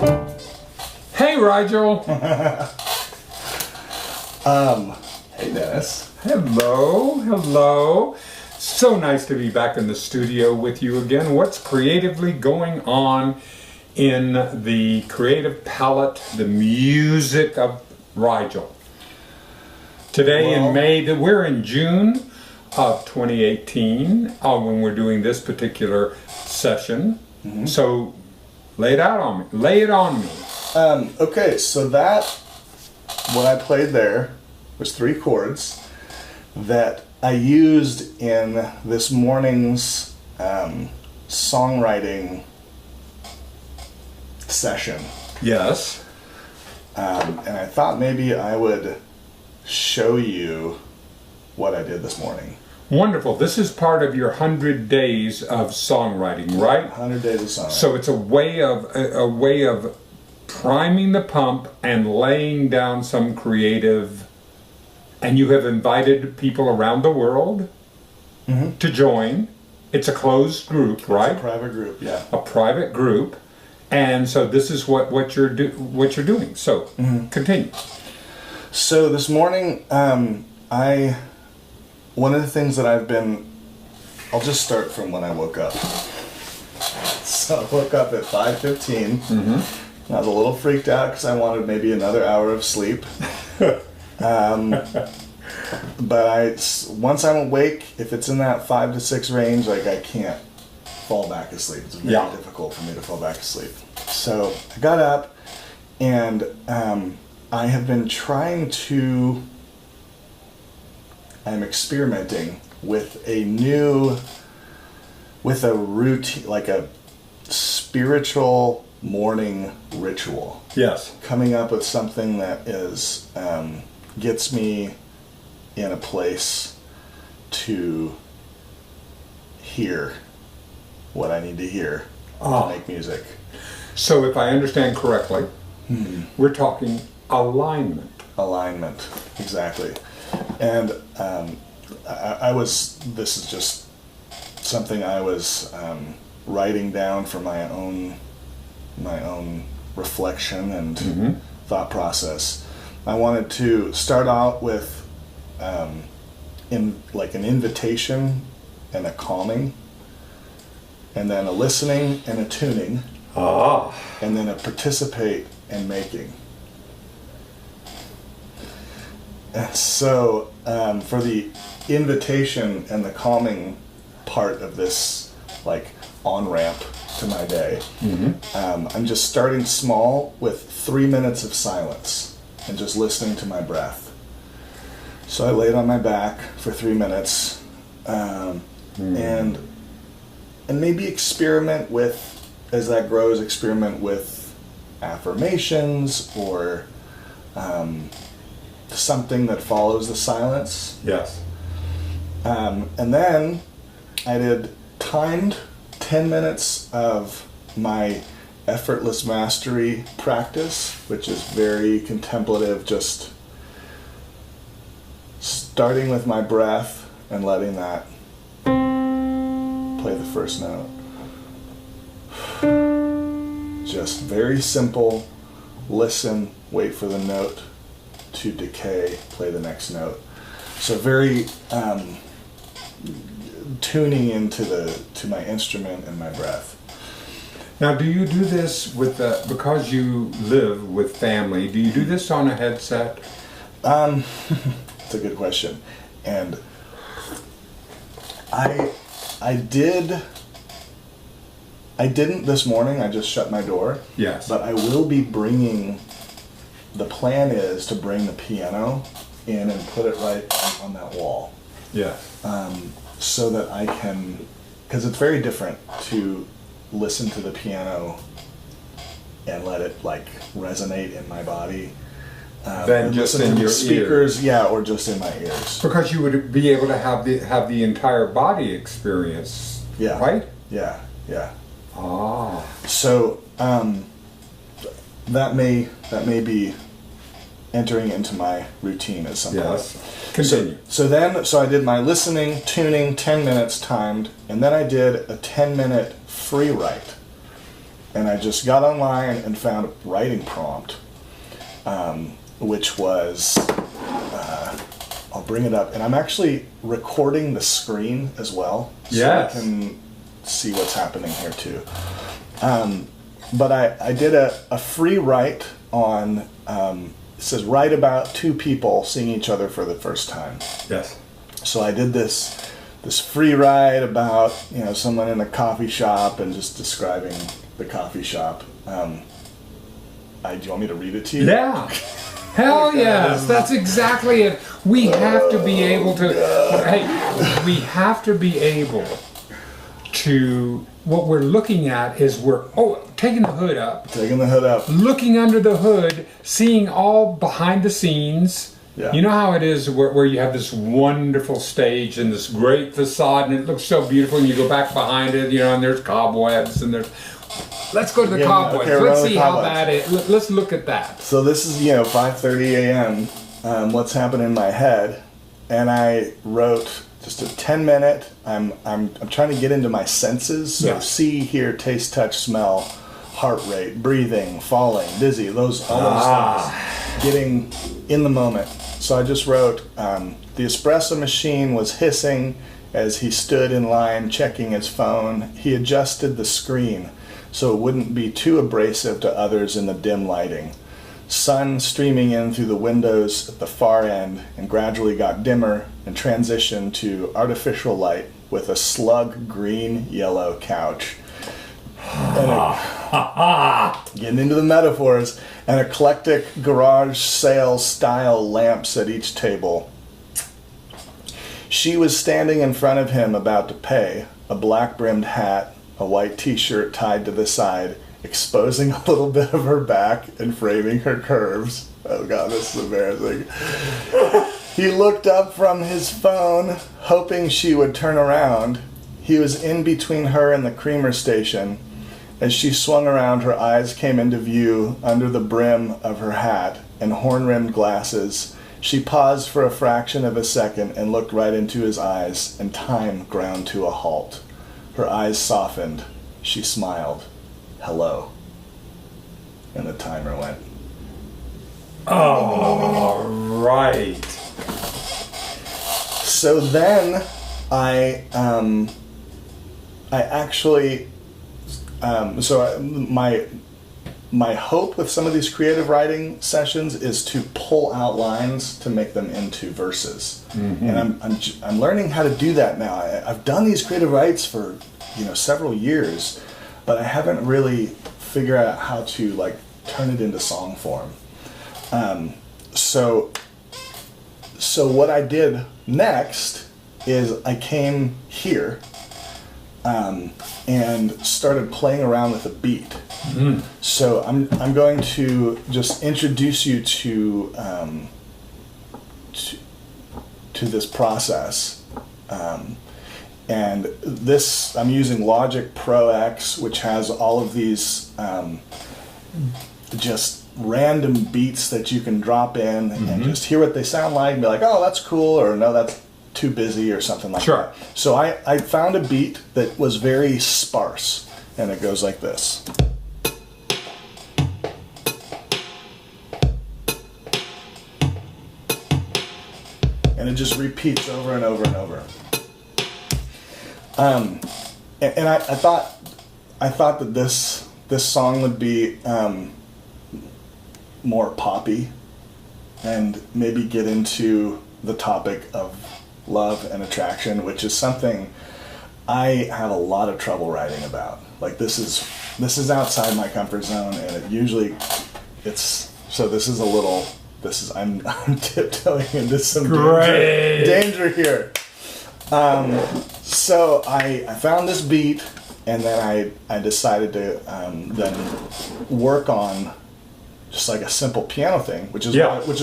Hey, Rigel. Hey, Dennis. Hello, hello. So nice to be back in the studio with you again. What's creatively going on in the creative palette, the music of Rigel? Today in May, we're in June of 2018 when we're doing this particular session. Mm-hmm. So lay it out on me. Lay it on me. Okay, so that, what I played there was 3 chords that I used in this morning's songwriting session. Yes. And I thought maybe I would show you what I did this morning. Wonderful. This is part of your 100 days of songwriting, right? 100 days of songwriting. So it's a way of priming the pump and laying down some creative, and you have invited people around the world to join. It's a closed group, right? It's a private group, yeah. A private group, and so this is what you're doing. So continue. So this morning, one of the things that I'll just start from when I woke up. So I woke up at 5:15. I was a little freaked out because I wanted maybe another hour of sleep. But once I'm awake, if it's in that 5 to 6 range, like I can't fall back asleep. It's very difficult for me to fall back asleep. So I got up and I have been I'm experimenting with a routine, like a spiritual morning ritual. Yes. Coming up with something that gets me in a place to hear what I need to hear to make music. So if I understand correctly, we're talking alignment. Alignment, exactly. And this is just something I was writing down for my own reflection and thought process. I wanted to start out with an invitation and a calming, and then a listening and a tuning, and then a participate and making. And so for the invitation and the calming part of this on-ramp to my day, I'm just starting small with 3 minutes of silence and just listening to my breath. So I laid on my back for 3 minutes and maybe experiment with, as that grows, experiment with affirmations or something that follows the silence. Yes. And then I did timed 10 minutes of my effortless mastery practice, which is very contemplative, just starting with my breath and letting that play the first note. Just very simple, listen, wait for the note to decay, play the next note. So very tuning to my instrument and my breath. Now, do you do this because you live with family? Do you do this on a headset? It's a good question, and I didn't this morning. I just shut my door. Yes. But I will be bringing. The plan is to bring the piano in and put it right on that wall. Yes. So that I can, because it's very different to listen to the piano and let it resonate in my body than just in your speakers, ears. or just in my ears. Because you would be able to have the entire body experience. Yeah. Right. Yeah. Ah. So that may be entering into my routine at some point. Yes. Continue. So I did my listening, tuning, 10 minutes timed, and then I did a 10-minute free write. and I just got online and found a writing prompt, which was, I'll bring it up, and I'm actually recording the screen as well, so Yes. I can see what's happening here too. But I did a free write on, it says write about two people seeing each other for the first time. Yes. So I did this free write about, someone in a coffee shop and just describing the coffee shop. Do you want me to read it to you? Yeah. Hell yes, that's exactly it. We have to be able to, we have to be able to, what we're looking at is taking the hood up. Taking the hood up. Looking under the hood, seeing all behind the scenes. Yeah. You know how it is where you have this wonderful stage and this great facade and it looks so beautiful and you go back behind it, and there's cobwebs and there's... Let's go to the cobwebs. Okay, Let's see how bad it is. Let's look at that. So this is, 5:30 a.m. What's happening in my head, and I wrote just a 10-minute. I'm trying to get into my senses. So see, hear, taste, touch, smell, heart rate, breathing, falling, dizzy. All those things. Getting in the moment. So I just wrote, the espresso machine was hissing as he stood in line checking his phone. He adjusted the screen so it wouldn't be too abrasive to others in the dim lighting. Sun streaming in through the windows at the far end and gradually got dimmer and transitioned to artificial light with a slug green-yellow couch. And getting into the metaphors, and eclectic garage sale style lamps at each table. She was standing in front of him about to pay, a black-brimmed hat, a white t-shirt tied to the side, exposing a little bit of her back and framing her curves. Oh God, this is embarrassing. He looked up from his phone, hoping she would turn around. He was in between her and the creamer station. As she swung around, her eyes came into view under the brim of her hat and horn-rimmed glasses. She paused for a fraction of a second and looked right into his eyes, and time ground to a halt. Her eyes softened. She smiled. Hello. And the timer went. Oh, right. So then I actually, my hope with some of these creative writing sessions is to pull out lines to make them into verses. Mm-hmm. And I'm learning how to do that now. I've done these creative writes for several years, but I haven't really figured out how to turn it into song form. So what I did next is I came here and started playing around with a beat. Mm-hmm. So I'm going to just introduce you to this process. And this, I'm using Logic Pro X, which has all of these just random beats that you can drop in and just hear what they sound like and be like, oh, that's cool, or no, that's too busy, or something like that. So I found a beat that was very sparse, and it goes like this. And it just repeats over and over and over. And I thought that this song would be more poppy and maybe get into the topic of love and attraction, which is something I have a lot of trouble writing about. Like this is outside my comfort zone, and I'm tiptoeing into some danger here. So I found this beat, and then I decided to then work on just like a simple piano thing, which is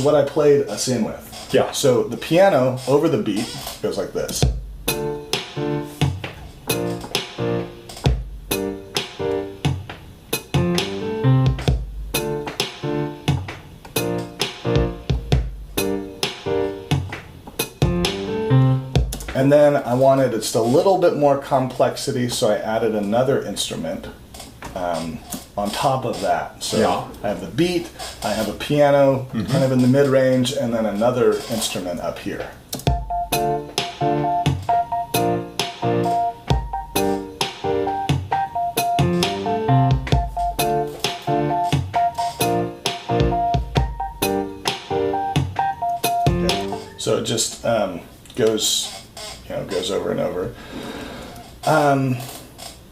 what I played us in with. Yeah. So the piano over the beat goes like this. And then I wanted just a little bit more complexity, so I added another instrument. on top of that. So Yeah. I have the beat, I have a piano kind of in the mid-range, and then another instrument up here. So it just goes over and over.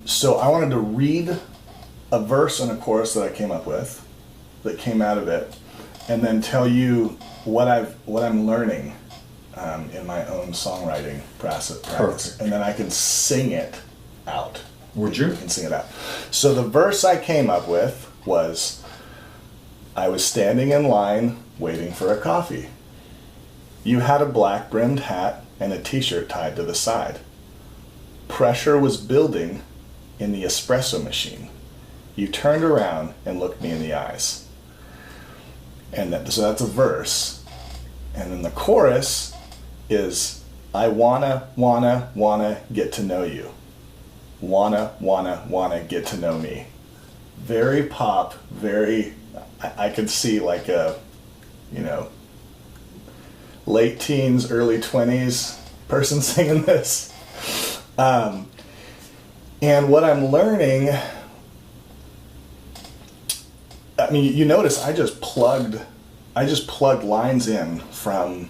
So I wanted to read a verse and a chorus that I came up with, that came out of it, and then tell you what I'm learning in my own songwriting process. Perfect. And then I can sing it out. Would you? I can sing it out. So the verse I came up with was, I was standing in line waiting for a coffee. You had a black brimmed hat and a t-shirt tied to the side. Pressure was building in the espresso machine. You turned around and looked me in the eyes. So that's a verse. And then the chorus is, I wanna get to know you. Wanna get to know me. Very pop, very, I could see like a, late teens, early 20s person singing this. And what I'm learning, I mean, you notice I just plugged lines in from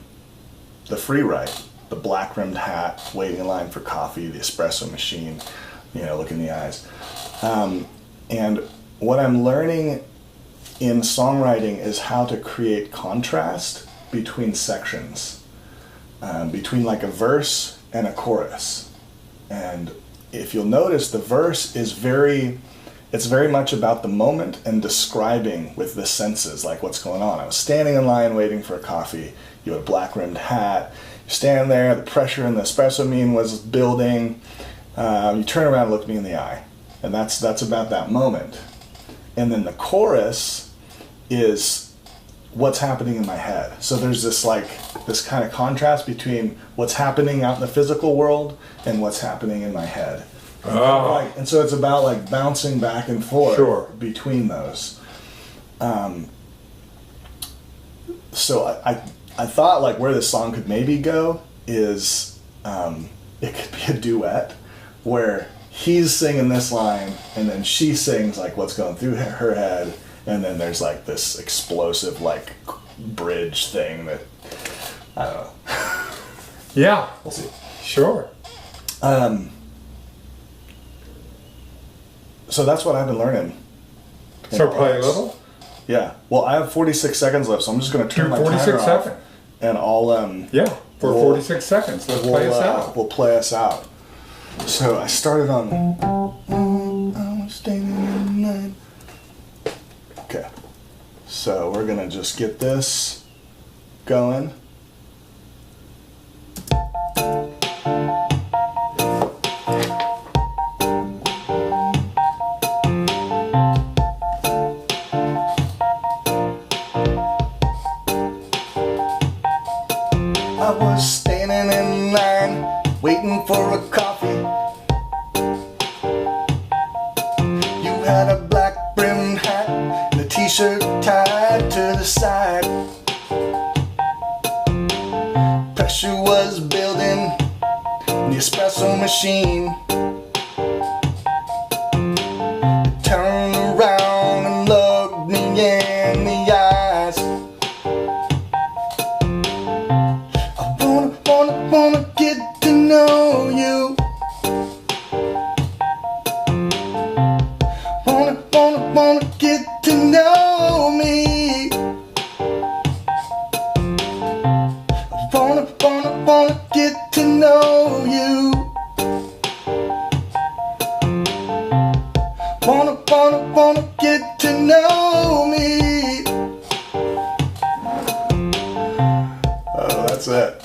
the free write, the black rimmed hat, waiting in line for coffee, the espresso machine, look in the eyes. And what I'm learning in songwriting is how to create contrast between sections, between like a verse and a chorus. And if you'll notice, the verse is very much about the moment and describing with the senses, like what's going on. I was standing in line waiting for a coffee. You had a black rimmed hat. You're standing there, the pressure in the espresso machine was building. You turn around and look me in the eye. And that's about that moment. And then the chorus is what's happening in my head. So there's this kind of contrast between what's happening out in the physical world and what's happening in my head. Oh. And so it's about like bouncing back and forth between those. So I thought like where this song could maybe go is it could be a duet where he's singing this line and then she sings like what's going through her head, and then there's like this explosive like bridge thing that I don't know. Yeah. We'll see. Sure. So that's what I've been learning. So play a little? Yeah. Well, I have 46 seconds left, so I'm just going to turn my timer 46 off. seconds. And I'll... yeah, for 46 seconds. Let's play us out. We'll play us out. So I started on... I was standing in line. Okay. So we're going to just get this going. I was standing in line, waiting for a coffee. You had a black brimmed hat and a t-shirt tied to the side. Pressure was building in the espresso machine. You turned around and looked me in the eyes. Wanna get to know you. Wanna get to know me. Wanna get to know you. Wanna get to know me. Oh, that's it.